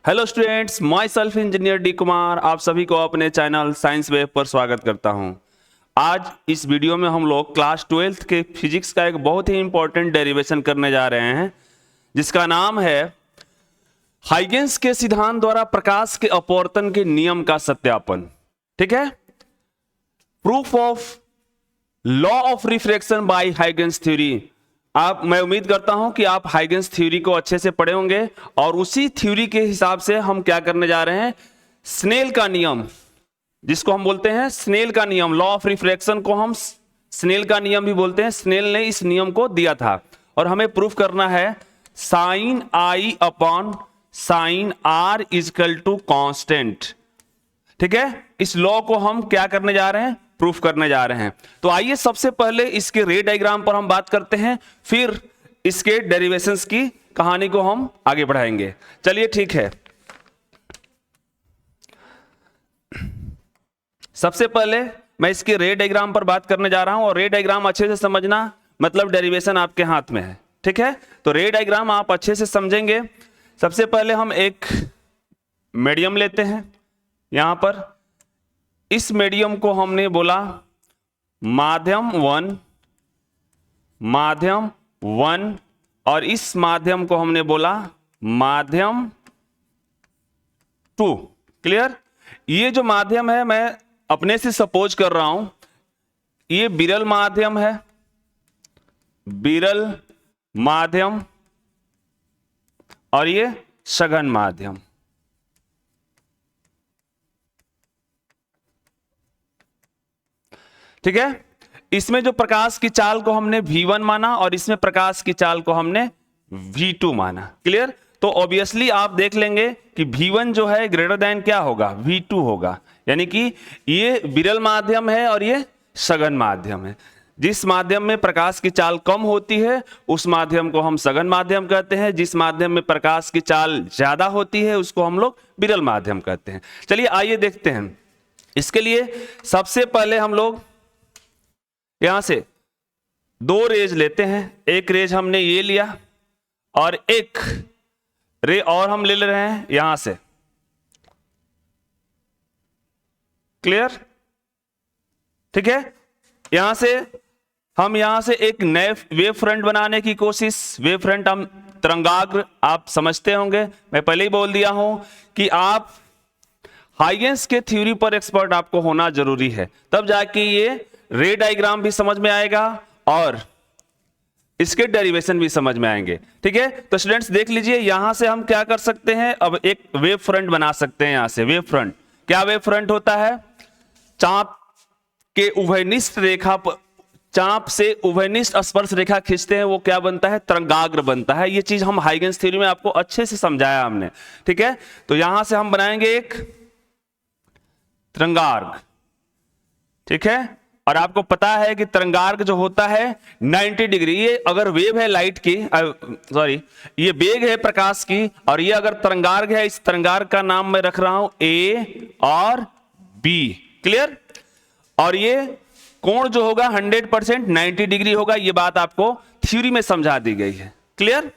Hello students, my self engineer D Kumar आप सभी को अपने चैनल साइंस वेब पर स्वागत करता हूं। आज इस वीडियो में हम लोग क्लास 12th के फिजिक्स का एक बहुत ही इंपॉर्टेंट डेरिवेशन करने जा रहे हैं, जिसका नाम है हाइगेंस के सिद्धांत द्वारा प्रकाश के अपवर्तन के नियम का सत्यापन। ठीक है, proof of law of refraction by Huygens theory. मैं उम्मीद करता हूं कि आप हाइगेंस थ्योरी को अच्छे से पढ़े होंगे और उसी थ्योरी के हिसाब से हम क्या करने जा रहे हैं, स्नेल का नियम, जिसको हम बोलते हैं स्नेल का नियम, लॉ ऑफ रिफ्रैक्शन को हम स्नेल का नियम भी बोलते हैं। स्नेल ने इस नियम को दिया था और हमें प्रूफ करना है sine I upon sine R is equal to constant. ठीक है, इस लॉ को हम क्या करने जा रहे हैं, प्रूफ करने जा रहे हैं। तो आइए सबसे पहले इसके रे डायग्राम पर हम बात करते हैं, फिर इसके डेरिवेशंस की कहानी को हम आगे बढ़ाएंगे। चलिए ठीक है, सबसे पहले मैं इसके रे डायग्राम पर बात करने जा रहा हूं और रे डायग्राम अच्छे से समझना, मतलब डेरिवेशन आपके हाथ में है। ठीक है, तो रे डायग्राम आप अच्छे से समझेंगे। सबसे पहले हम एक मीडियम लेते हैं। यहां पर इस मीडियम को हमने बोला माध्यम 1 और इस माध्यम को हमने बोला माध्यम 2। क्लियर? ये जो माध्यम है मैं अपने से सपोज कर रहा हूं, ये विरल माध्यम है, विरल माध्यम, और ये सघन माध्यम। ठीक है, इसमें जो प्रकाश की चाल को हमने V1 माना और इसमें प्रकाश की चाल को हमने V2 माना। क्लियर? तो ऑब्वियसली आप देख लेंगे कि V1 जो है ग्रेटर देन क्या होगा, V2 होगा, यानी कि ये विरल माध्यम है और ये सघन माध्यम है। जिस माध्यम में प्रकाश की चाल कम होती है उस माध्यम को हम सघन माध्यम कहते हैं, जिस माध्यम में प्रकाश की चाल ज्यादा होती है उसको हम लोग विरल माध्यम कहते हैं। चलिए आइए देखते हैं। इसके लिए सबसे पहले हम लोग यहां से दो रेज लेते हैं। एक रेज हमने ये लिया और एक रे और हम ले रहे हैं यहां से। क्लियर? ठीक है, यहां से हम यहां से एक नए वेव फ्रंट बनाने की कोशिश, वेव फ्रंट हम तरंगाग्र आप समझते होंगे, मैं पहले ही बोल दिया हूं कि आप हाइगेंस के थ्योरी पर एक्सपर्ट आपको होना जरूरी है, तब जाके ये रे डायग्राम भी समझ में आएगा और इसके डेरिवेशन भी समझ में आएंगे। ठीक है, तो स्टूडेंट्स देख लीजिए, यहां से हम क्या कर सकते हैं, अब एक वेव फ्रंट बना सकते हैं। यहां से वेव फ्रंट, क्या वेव फ्रंट होता है, चाप के उभयनिष्ठ रेखा पर, चाप से उभयनिष्ठ स्पर्श रेखा खींचते हैं, वो क्या बनता है, तरंगाग्र बनता है। ये चीज हम हाइगेंस थ्योरी में आपको अच्छे से समझाया हमने। ठीक है, तो यहां से हम बनाएंगे एक तरंगार्ग। ठीक है, और आपको पता है कि तरंगार्ग जो होता है 90 डिग्री, ये अगर वेव है लाइट की, सॉरी ये वेग है प्रकाश की, और ये अगर तरंगार्ग है, इस तरंगार्ग का नाम मैं रख रहा हूं A और B। क्लियर? और ये कोण जो होगा 100% 90 डिग्री होगा। ये बात आपको थ्योरी में समझा दी गई है। क्लियर?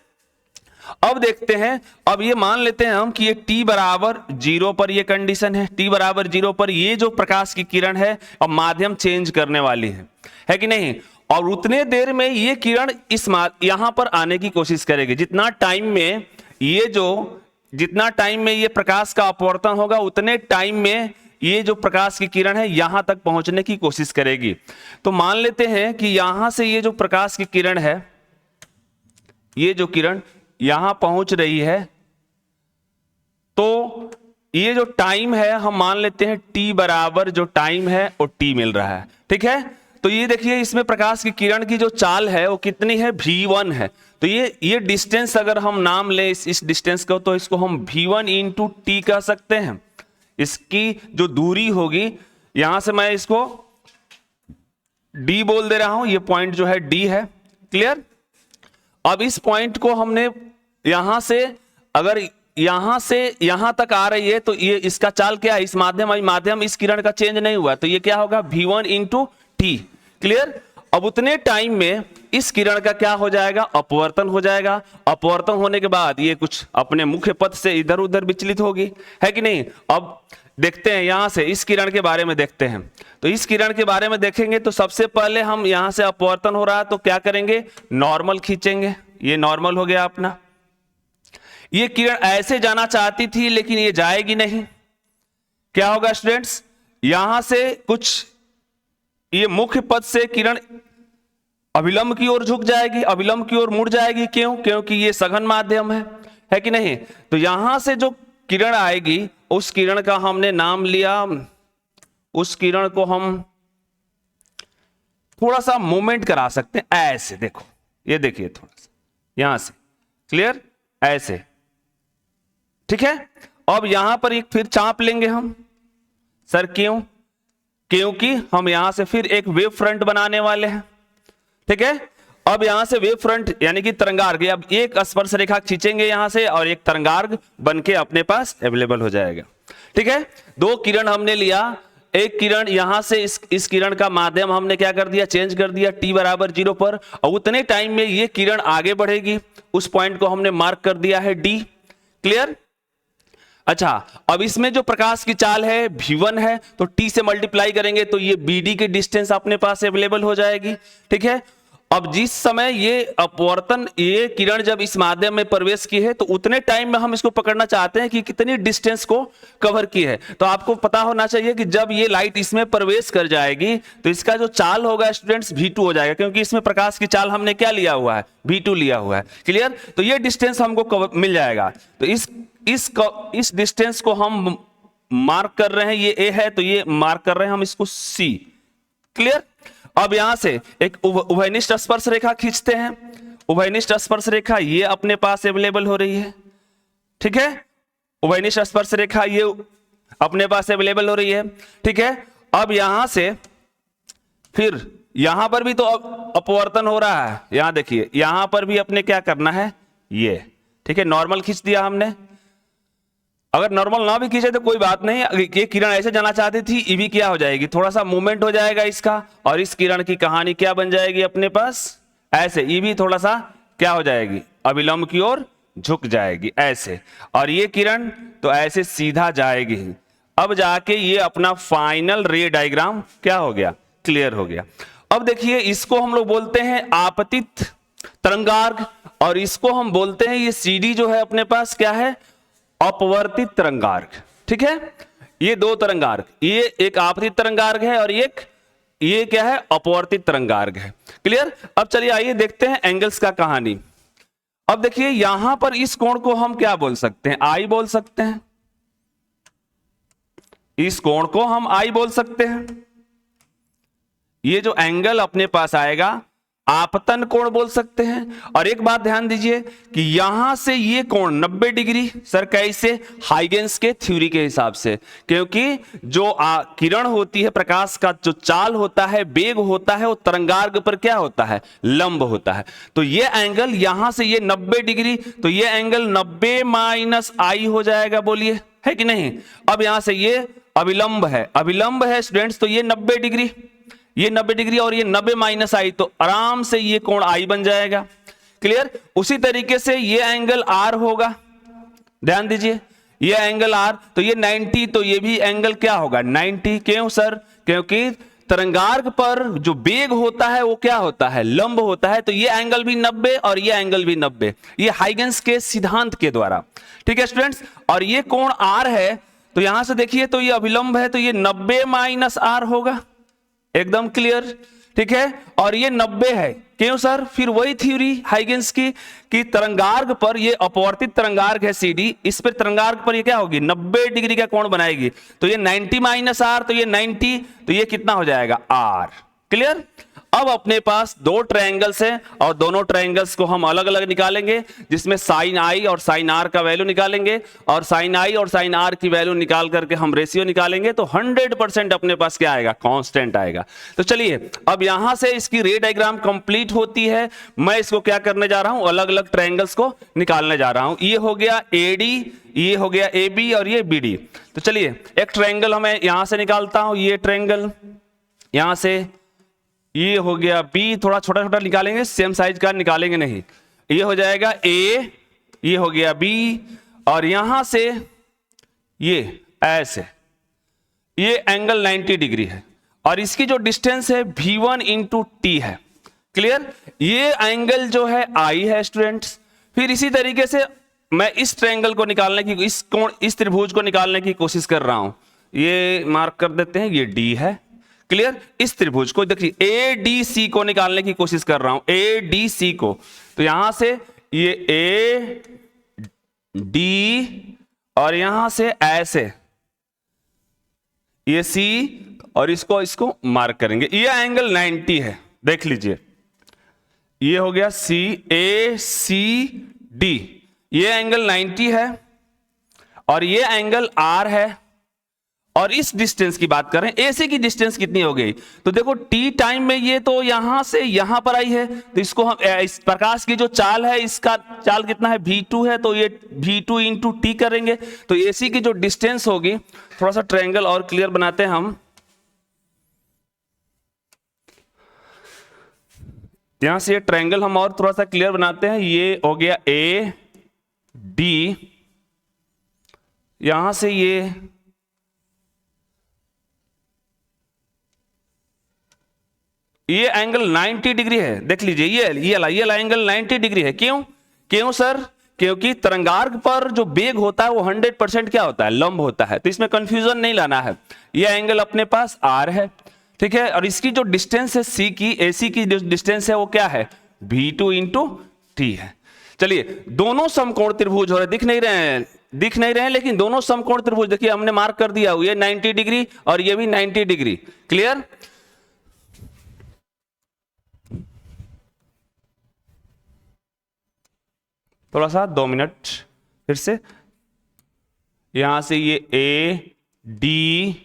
अब देखते हैं, अब ये मान लेते हैं हम कि ये t बराबर 0 पर ये कंडीशन है, t बराबर 0 पर ये जो प्रकाश की किरण है अब माध्यम चेंज करने वाली है कि नहीं, और उतने देर में ये किरण इस यहां पर आने की कोशिश करेगी। जितना टाइम में ये प्रकाश का अपवर्तन होगा उतने टाइम में ये जो प्रकाश की किरण है यहां तक पहुंचने की कोशिश करेगी। तो मान लेते हैं कि यहां से ये जो प्रकाश की किरण है, ये जो किरण यहां पहुंच रही है, तो ये जो टाइम है हम मान लेते हैं t बराबर जो टाइम है वो t मिल रहा है। ठीक है, तो ये देखिए इसमें प्रकाश की किरण की जो चाल है वो कितनी है, v1 है। तो ये डिस्टेंस अगर हम नाम ले इस डिस्टेंस को, तो इसको हम v1 इंटू टी कह सकते हैं। इसकी जो दूरी होगी, यहां से मैं इसको d बोल दे रहा हूं, ये पॉइंट जो है d है। क्लियर? अब इस पॉइंट को हमने यहां से, अगर यहां से यहां तक आ रही है तो ये इसका चाल क्या है, इस माध्यम इस किरण का चेंज नहीं हुआ, तो ये क्या होगा, v1 इंटू टी। क्लियर? अब उतने टाइम में इस किरण का क्या हो जाएगा, अपवर्तन हो जाएगा। अपवर्तन होने के बाद ये कुछ अपने मुख्य पथ से इधर उधर विचलित होगी, है कि नहीं। अब देखते हैं यहां से इस किरण के बारे में देखते हैं। तो इस किरण के बारे में देखेंगे तो सबसे पहले हम यहां से अपवर्तन हो रहा है तो क्या करेंगे, नॉर्मल खींचेंगे। ये नॉर्मल हो गया अपना। ये किरण ऐसे जाना चाहती थी लेकिन ये जाएगी नहीं। क्या होगा स्टूडेंट्स, यहां से कुछ ये मुख्य पथ से किरण अभिलंब की ओर झुक जाएगी, अभिलंब की ओर मुड़ जाएगी। क्यों, क्योंकि ये सघन माध्यम है कि नहीं। तो यहां से जो किरण आएगी उस किरण का हमने नाम लिया, उस किरण को हम थोड़ा सा मूवमेंट करा सकते हैं ऐसे। देखो ये देखिए थोड़ा सा यहां से, क्लियर, ऐसे, ठीक है। अब यहां पर एक फिर चाप लेंगे हम। सर क्यों, क्योंकि हम यहां से फिर एक वेव फ्रंट बनाने वाले हैं, ठीक है। अब यहां से वेव फ्रंट यानी कि तरंगार्ग, अब एक स्पर्श रेखा खींचेंगे यहां से और एक तरंगार्ग बनके अपने पास अवेलेबल हो जाएगा, ठीक है। दो किरण हमने लिया, एक किरण यहां से इस किरण का माध्यम हमने क्या कर दिया, चेंज कर दिया t बराबर 0 पर, और उतने टाइम में ये किरण आगे बढ़ेगी। उस पॉइंट को हमने मार्क कर दिया है d, क्लियर। अच्छा, अब इसमें जो प्रकाश की चाल है v1 है, तो t से मल्टीप्लाई करेंगे तो ये bd की डिस्टेंस अपने पास अवेलेबल हो जाएगी, ठीक है। अब जिस समय ये अपवर्तन, ये किरण जब इस माध्यम में प्रवेश की है तो उतने टाइम में हम इसको पकड़ना चाहते हैं कि कितनी डिस्टेंस को कवर की है। तो आपको पता होना चाहिए कि जब ये लाइट इसमें प्रवेश कर जाएगी तो इसका जो चाल होगा स्टूडेंट्स v2 हो जाएगा, क्योंकि इसमें प्रकाश की चाल हमने क्या लिया हुआ है, v2 लिया हुआ है, क्लियर। तो ये डिस्टेंस हमको मिल जाएगा। तो इस डिस्टेंस को हम मार्क कर रहे हैं, ये a है तो ये मार्क कर रहे हैं हम इसको c, क्लियर। अब यहां से एक उभयनिष्ठ स्पर्श रेखा खींचते हैं। उभयनिष्ठ स्पर्श रेखा ये अपने पास अवेलेबल हो रही है, ठीक है। उभयनिष्ठ स्पर्श रेखा ये अपने पास अवेलेबल हो रही है, ठीक है। अब यहां से फिर यहां पर भी तो अपवर्तन हो रहा है, यहां देखिए यहां पर भी अपने क्या करना है, ये, ठीक है। नॉर्मल खींच दिया हमने। अगर नॉर्मल ना भी खींचे तो कोई बात नहीं, ये किरण ऐसे जाना चाहती थी, ये भी क्या हो जाएगी, थोड़ा सा मूवमेंट हो जाएगा इसका, और इस किरण की कहानी क्या बन जाएगी अपने पास, ऐसे, ये भी थोड़ा सा क्या हो जाएगी, अभिलंब की ओर झुक जाएगी ऐसे, और ये किरण तो ऐसे सीधा जाएगी। अब जाके ये अपना फाइनल रे डायग्राम क्या हो गया, क्लियर हो गया। अब देखिए इसको हम लोग बोलते हैं आपतित तरंगार्ग, और इसको हम बोलते हैं, ये CD जो है अपने पास क्या है, अपवर्तित तरंगार्ग, ठीक है। ये दो तरंगार्ग, ये एक आपतित तरंगार्ग है और ये क्या है, अपवर्तित तरंगार्ग है, क्लियर। अब चलिए आइए देखते हैं एंगल्स का कहानी। अब देखिए यहां पर इस कोण को हम क्या बोल सकते हैं, I बोल सकते हैं। इस कोण को हम I बोल सकते हैं। ये जो एंगल अपने पास आएगा आपतन कोण बोल सकते हैं। और एक बात ध्यान दीजिए कि यहां से ये कोण 90 डिग्री, सर कैसे, हाइगेंस के थ्योरी के हिसाब से, क्योंकि जो किरण होती है, प्रकाश का जो चाल होता है, वेग होता है, वो तरंगार्ग पर क्या होता है, लंब होता है। तो ये एंगल यहां से ये 90 डिग्री, तो ये एंगल 90 माइनस I हो जाएगा, बोलिए है कि नहीं। अब यहां से ये अभिलंब है स्टूडेंट्स, तो ये 90 डिग्री, ये 90 डिग्री और ये 90 माइनस I, तो आराम से ये कोण I बन जाएगा, क्लियर। उसी तरीके से ये एंगल R होगा, ध्यान दीजिए ये एंगल R, तो ये 90, तो ये भी एंगल क्या होगा, 90। क्यों सर, क्योंकि तरंगार्ग पर जो वेग होता है वो क्या होता है, लंब होता है। तो ये एंगल भी 90 और ये एंगल भी 90, ये हाइगेंस के सिद्धांत के द्वारा, ठीक है स्टूडेंट्स। और ये कोण R है, तो यहां से देखिए तो ये अभिलंब है, तो ये 90 माइनस R होगा, एकदम क्लियर, ठीक है। और ये 90 है, क्यों सर, फिर वही थ्योरी हाइगेंस की कि तरंगार्ग पर, ये अपवर्तित तरंगार्ग है CD, इस पर तरंगार्ग पर ये क्या होगी, 90 डिग्री का कोण बनाएगी। तो ये 90 माइनस R, तो ये 90, तो ये कितना हो जाएगा R, क्लियर। अब अपने पास दो ट्रायंगल्स हैं और दोनों ट्रायंगल्स को हम अलग अलग निकालेंगे, जिसमें साइन I और साइन R का वैल्यू निकालेंगे, और साइन I और साइन R की वैल्यू निकाल करके हम रेशियो निकालेंगे, तो 100% अपने पास क्या आएगा, कांस्टेंट आएगा। तो चलिए अब यहां से इसकी रे डायग्राम कंप्लीट होती है। मैं इसको क्या करने जा रहा हूं, अलग अलग ट्रायंगल्स को निकालने जा रहा हूं। ये हो गया AD, ये हो गया AB और ये BD। तो चलिए एक ट्रायंगल हमें यहां से निकालता हूं, ये ट्रायंगल यहां से ये हो गया बी, थोड़ा छोटा छोटा निकालेंगे, सेम साइज का निकालेंगे नहीं, ये हो जाएगा ए, ये हो गया बी, और यहां से ये ऐसे, ये एंगल 90 डिग्री है और इसकी जो डिस्टेंस है V1 इंटू टी है। क्लियर? ये एंगल जो है आई है स्टूडेंट्स। फिर इसी तरीके से मैं इस ट्रायंगल को निकालने की, इस त्रिभुज को निकालने की कोशिश कर रहा हूं। ये मार्क कर देते हैं, ये डी है। क्लियर? इस त्रिभुज को देखिए, ए डी सी को निकालने की कोशिश कर रहा हूं, ए डी सी को। तो यहां से ये ए डी और यहां से ऐसे ये सी, और इसको मार्क करेंगे। ये एंगल 90 है, देख लीजिए, ये हो गया सी, ए सी डी, ये एंगल 90 है और ये एंगल आर है। और इस डिस्टेंस की बात करें, एसी की डिस्टेंस कितनी हो गई, तो देखो टी टाइम में ये तो यहां से यहां पर आई है, तो इसको हम इस प्रकाश की जो चाल है, इसका चाल कितना है v2 है, तो ये v2 इंटू टी करेंगे। तो एसी की जो डिस्टेंस होगी, थोड़ा सा ट्रायंगल और क्लियर बनाते हैं हम। यहां से ये ट्रायंगल हम और थोड़ा सा क्लियर बनाते हैं। ये हो गया ए डी, यहां से ये एंगल 90 डिग्री है, देख लीजिए, ये एंगल 90 डिग्री है। क्यों सर? क्योंकि तरंगार्ग पर जो वेग होता है वो 100% क्या होता है, लंब होता है। तो इसमें कंफ्यूजन नहीं लाना है। ये एंगल अपने पास आर है, ठीक है, और इसकी जो डिस्टेंस है सी की, एसी की जो डिस्टेंस है वो क्या है, v2 इंटू टी है। चलिए, दोनों समकोण त्रिभुज हो रहे, दिख नहीं रहे हैं, लेकिन दोनों समकोण त्रिभुज देखिए हमने मार्क कर दिया, ये 90 डिग्री और ये भी 90 डिग्री। क्लियर? थोड़ा सा 2 मिनट फिर से, यहां से ये ए डी,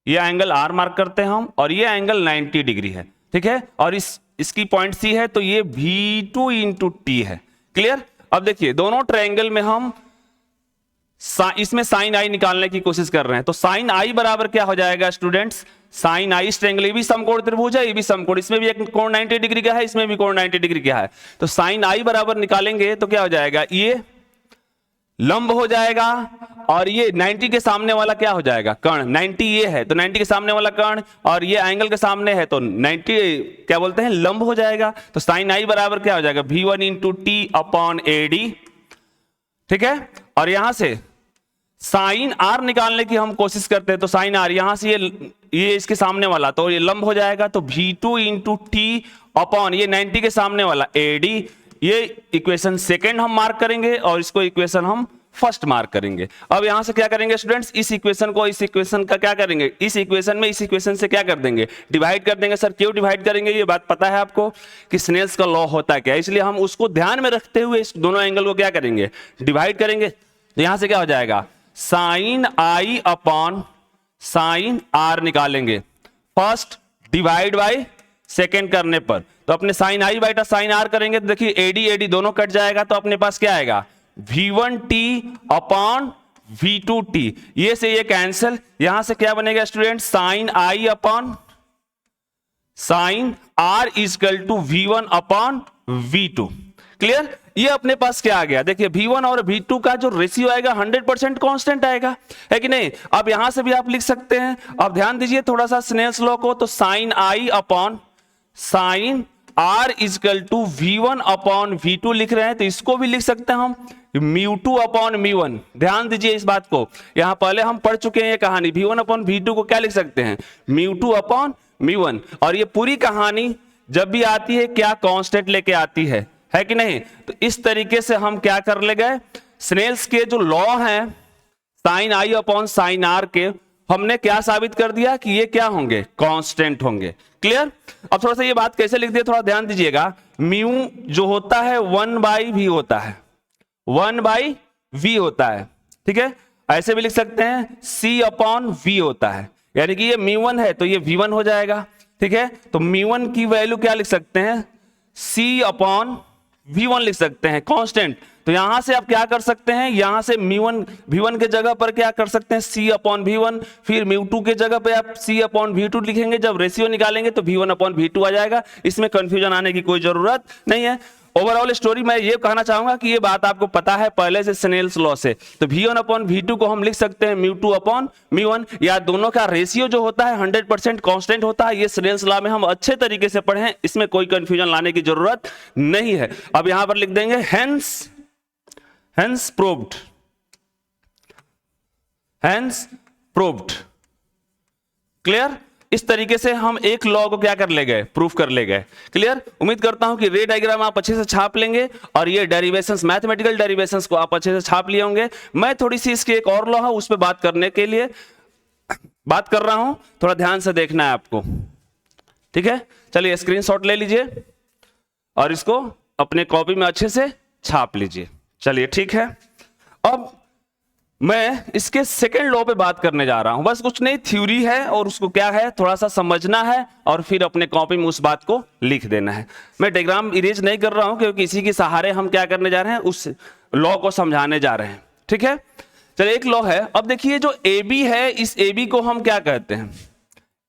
ये एंगल आर मार्क करते हैं हम, और ये एंगल 90 डिग्री है, ठीक है, और इसकी पॉइंट सी है, तो ये v2 इंटू टी है। क्लियर? अब देखिए, दोनों ट्रायंगल में हम इसमें साइन आई निकालने की कोशिश कर रहे हैं। तो साइन आई बराबर क्या हो जाएगा स्टूडेंट्स, साइन आई, इस ट्रायंगल, ये भी समकोण त्रिभुज है, ये भी समकोण, इसमें भी एक कोण 90 डिग्री का है, इसमें भी कोण 90 डिग्री का है। तो साइन आई बराबर निकालेंगे तो क्या हो जाएगा, ये लंब हो जाएगा, और ये 90 के सामने वाला क्या हो जाएगा, कर्ण। 90 ये है, तो 90 के सामने वाला कर्ण, और ये एंगल के सामने है, तो 90 क्या बोलते हैं, लंब हो जाएगा। तो साइन आई बराबर क्या हो जाएगा, v1 into T upon A D, ठीक है। और यहां से साइन आर निकालने की हम कोशिश करते हैं, तो साइन आर यहां से ये इसके सामने वाला, तो ये लंब हो जाएगा, तो v2 इंटू टी अपॉन ये 90 के सामने वाला ए डी। ये इक्वेशन सेकेंड हम मार्क करेंगे और इसको इक्वेशन हम फर्स्ट मार्क करेंगे। अब यहां से क्या करेंगे स्टूडेंट्स, इस इक्वेशन को इस इक्वेशन का क्या करेंगे, इस इक्वेशन में इस इक्वेशन से क्या कर देंगे, डिवाइड कर देंगे। सर क्यों डिवाइड करेंगे, ये बात पता है आपको कि स्नेल्स का लॉ होता है क्या, इसलिए हम उसको ध्यान में रखते हुए इस दोनों एंगल को क्या करेंगे, डिवाइड करेंगे। तो यहां से क्या हो जाएगा, sine I upon sine R निकालेंगे फर्स्ट, डिवाइड बाय सेकेंड करने पर, तो अपने साइन आई बाइटा साइन आर करेंगे, तो देखिए एडी एडी दोनों कट जाएगा, तो अपने पास क्या आएगा, v1t अपॉन v2t, ये से ये कैंसिल, यहां से क्या बनेगा student, sine I upon sine R is equal to v1 upon v2। Clear? ये अपने पास क्या आ गया, देखिए v1 और v2 का जो रेशियो आएगा 100% कांस्टेंट आएगा, है कि नहीं। अब यहां से भी आप लिख सकते हैं, अब ध्यान दीजिए थोड़ा सा स्नेल्स लॉ को, तो sine I upon sine R is equal to v1 upon v2 लिख रहे हैं, तो इसको भी लिख सकते हैं हम μ2 अपॉन μ1। ध्यान दीजिए इस बात को, यहां पहले हम पढ़ चुके हैं ये कहानी, v1 अपॉन v2 को क्या लिख सकते हैं, μ2 अपॉन μ1। और ये पूरी कहानी जब भी आती है क्या कांस्टेंट लेके आती है कि नहीं। तो इस तरीके से हम क्या कर ले गए, स्नेल्स के जो लॉ हैं sine I upon sine R के, हमने क्या साबित कर दिया कि ये क्या होंगे, कांस्टेंट होंगे। क्लियर? अब थोड़ा सा ये बात कैसे लिख दिए, थोड़ा ध्यान दीजिएगा, म्यू जो होता है 1/v होता है, 1/v होता है, ठीक है। ऐसे भी लिख सकते हैं c अपॉन v होता है, यानी कि ये μ1 है तो ये v1 हो जाएगा, ठीक है। तो μ1 की वैल्यू क्या लिख सकते हैं, c अपॉन v1 लिख सकते हैं कांस्टेंट। तो यहां से आप क्या कर सकते हैं, यहां से v1 के जगह पर क्या कर सकते हैं, c अपॉन v1, फिर μ2 के जगह पे आप c अपॉन v2 लिखेंगे। जब रेशियो निकालेंगे तो v1 अपॉन v2 आ जाएगा। इसमें कंफ्यूजन आने की कोई जरूरत नहीं है। ओवरऑल स्टोरी मैं ये कहना चाहूंगा कि ये बात आपको पता है पहले से स्नेल्स लॉ से। तो v1 अपॉन v2 को हम लिख सकते हैं μ2 अपॉन μ1, या दोनों का रेशियो जो होता है 100% कांस्टेंट होता है। ये स्नेल्स लॉ में हम अच्छे तरीके से पढ़े हैं, इसमें कोई कंफ्यूजन लाने की जरूरत नहीं है। अब यहां पर लिख देंगे hence proved। क्लियर? इस तरीके से हम एक लॉ को क्या कर ले गए, प्रूफ कर ले गए। क्लियर? उम्मीद करता हूं कि रे डायग्राम आप अच्छे से छाप लेंगे और ये डेरिवेशंस, मैथमेटिकल डेरिवेशंस को आप अच्छे से छाप लिए होंगे। मैं थोड़ी सी इसकी एक और लॉ है उस पर बात करने के लिए बात कर रहा हूं, थोड़ा ध्यान से देखना है आपको। ठीक है, चलिए स्क्रीनशॉट ले लीजिए और इसको अपने कॉपी में अच्छे से छाप लीजिए। चलिए ठीक है, अब मैं इसके सेकेंड लॉ पे बात करने जा रहा हूं। बस कुछ नहीं, थ्योरी है और उसको क्या है थोड़ा सा समझना है और फिर अपने कॉपी में उस बात को लिख देना है। मैं डायग्राम इरेज नहीं कर रहा हूं क्योंकि इसी के सहारे हम क्या करने जा रहे हैं, उस लॉ को समझाने जा रहे हैं। ठीक है, चलिए एक लॉ है। अब देखिए जो ए बी है, इस ए बी को हम क्या कहते हैं,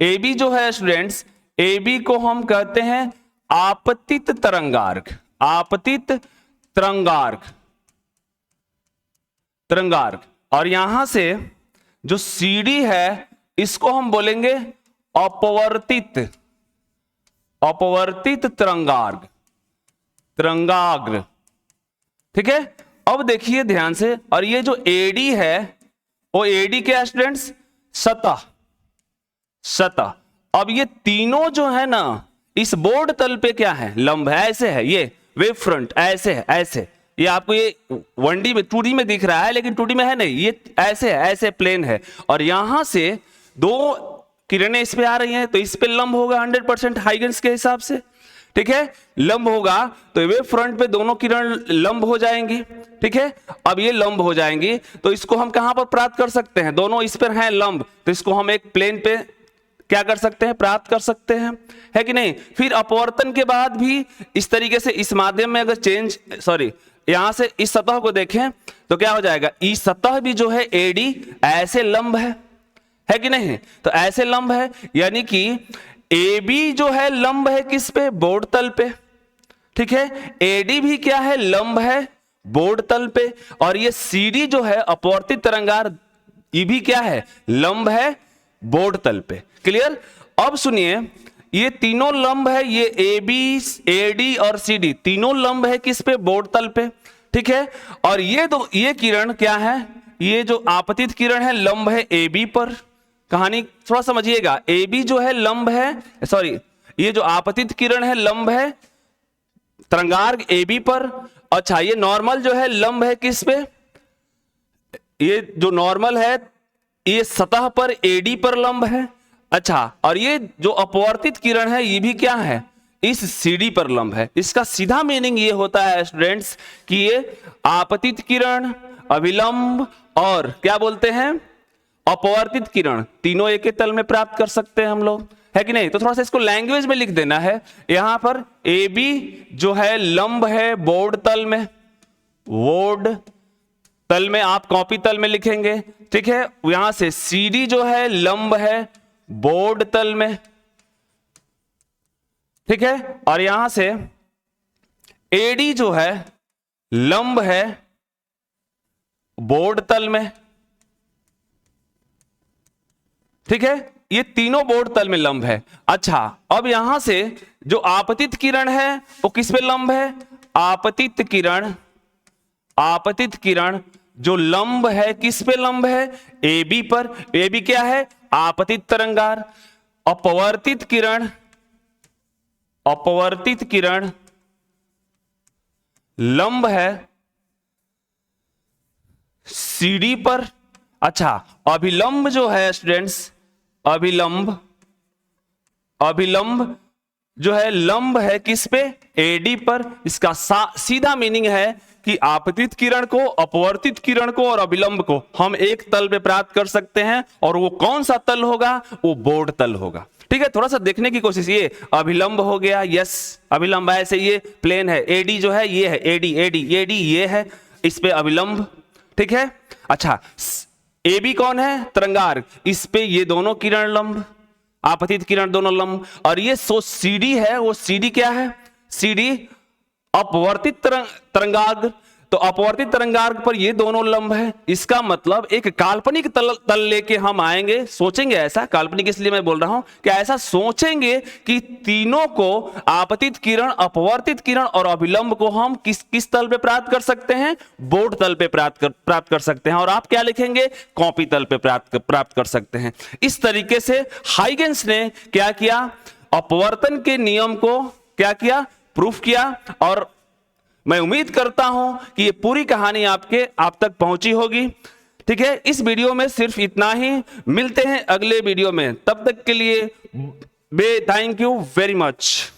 ए बी जो है स्टूडेंट्स, ए बी को हम कहते हैं आपतित तरंगार्क। आपतित तरंगार्क। और यहां से जो CD है इसको हम बोलेंगे अपवर्तित तरंगाग्र। ठीक है, अब देखिए ध्यान से, और ये जो AD है वो AD क्या स्टूडेंट्स, सतह। अब ये तीनों जो है ना इस बोर्ड तल पे क्या है, लंब है, ऐसे है, ये वेव फ्रंट ऐसे है, ऐसे। ये आपको ये 1D में 2D में दिख रहा है लेकिन 2D में है नहीं, ये ऐसे है, ऐसे प्लेन है। और यहां से दो किरणें इस पे आ रही हैं तो इस पे लंब होगा 100% हाइगेंस के हिसाब से। ठीक है, लंब होगा तो वेव फ्रंट पे दोनों किरण लंब हो जाएंगी। ठीक है, अब ये लंब हो जाएंगी तो इसको हम कहां पर प्राप्त कर सकते हैं, दोनों इस पर हैं लंब तो इसको हम एक प्लेन पे क्या कर सकते हैं, प्राप्त कर सकते हैं, है कि नहीं। फिर अपवर्तन के बाद भी इस तरीके से इस माध्यम में अगर यहां से इस सतह को देखें तो क्या हो जाएगा, इस सतह भी जो है AD ऐसे लंब है कि नहीं। तो ऐसे लंब है यानी कि AB जो है लंब है किस पे, बोर्ड तल पे। ठीक है, AD भी क्या है, लंब है बोर्ड तल पे। और ये CD जो है अपवर्तित तरंगार, ये भी क्या है, लंब है बोर्ड तल पे। क्लियर? अब सुनिए, ये तीनों लंब है, ये AB, AD और CD तीनों लंब है किस पे, बोर्ड तल पे। ठीक है, और ये किरण क्या है, ये जो आपतित किरण है लंब है AB पर। कहानी थोड़ा समझिएगा, AB जो है लंब है, ये जो आपतित किरण है लंब है तरंगार्क AB पर। अच्छा, ये नॉर्मल जो है लंब है किस पे, ये जो नॉर्मल है ये सतह पर AD पर लंब है। अच्छा, और ये जो अपवर्तित किरण है ये भी क्या है, इस CD पर लंब है। इसका सीधा मीनिंग ये होता है स्टूडेंट्स कि ये आपतित किरण, अभिलंब और क्या बोलते हैं, अपवर्तित किरण तीनों एक ही तल में प्राप्त कर सकते हैं हम लोग, है कि नहीं। तो थोड़ा सा इसको लैंग्वेज में लिख देना है। यहां पर AB जो है लंब है बोर्ड तल में, बोर्ड तल में आप कॉपी तल में लिखेंगे। ठीक है, यहां से CD जो है लंब है बोर्ड तल में। ठीक है, और यहां से AD जो है लंब है बोर्ड तल में। ठीक है, ये तीनों बोर्ड तल में लंब है। अच्छा, अब यहां से जो आपतित किरण है वो किस पे लंब है, आपतित किरण जो लंब है किस पे लंब है, AB पर। AB क्या है, आपतित तरंगार। अपवर्तित किरण लंब है CD पर। अच्छा, अभिलंब जो है स्टूडेंट्स, अभिलंब जो है लंब है किस पे, एडी पर। इसका सीधा मीनिंग है कि आपतित किरण को, अपवर्तित किरण को और अभिलंब को हम एक तल पे प्राप्त कर सकते हैं, और वो कौन सा तल होगा, वो बोर्ड तल होगा। ठीक है, थोड़ा सा देखने की कोशिश। ये अभिलंब हो गया, यस अभिलंब ऐसे, ये प्लेन है, एडी जो है ये है, एडी एडी एडी ये है, इस पे अभिलंब। ठीक है, अच्छा एबी कौन है, तरंगार्ग, इस पे ये दोनों किरण लंब, आपतित किरण दोनों लंब। और ये सीडी है, वो सीडी क्या है, सीडी अपवर्तित तरंगार्ग। तो अपवर्तित तरंगार्ग पर ये दोनों लंब है। इसका मतलब एक काल्पनिक तल लेके हम आएंगे, सोचेंगे ऐसा, काल्पनिक इसलिए मैं बोल रहा हूं कि ऐसा सोचेंगे कि तीनों को, आपतित किरण, अपवर्तित किरण और अभिलंब को हम किस तल पे प्राप्त कर सकते हैं, बोर्ड तल पे प्राप्त कर सकते हैं। और आप क्या लिखेंगे, कॉपी तल पे प्राप्त कर सकते हैं। इस तरीके से हाइगेंस ने क्या किया, अपवर्तन के नियम को क्या किया, प्रूफ किया। और मैं उम्मीद करता हूं कि ये पूरी कहानी आप तक पहुंची होगी। ठीक है, इस वीडियो में सिर्फ इतना ही। मिलते हैं अगले वीडियो में, तब तक के लिए थैंक यू वेरी मच।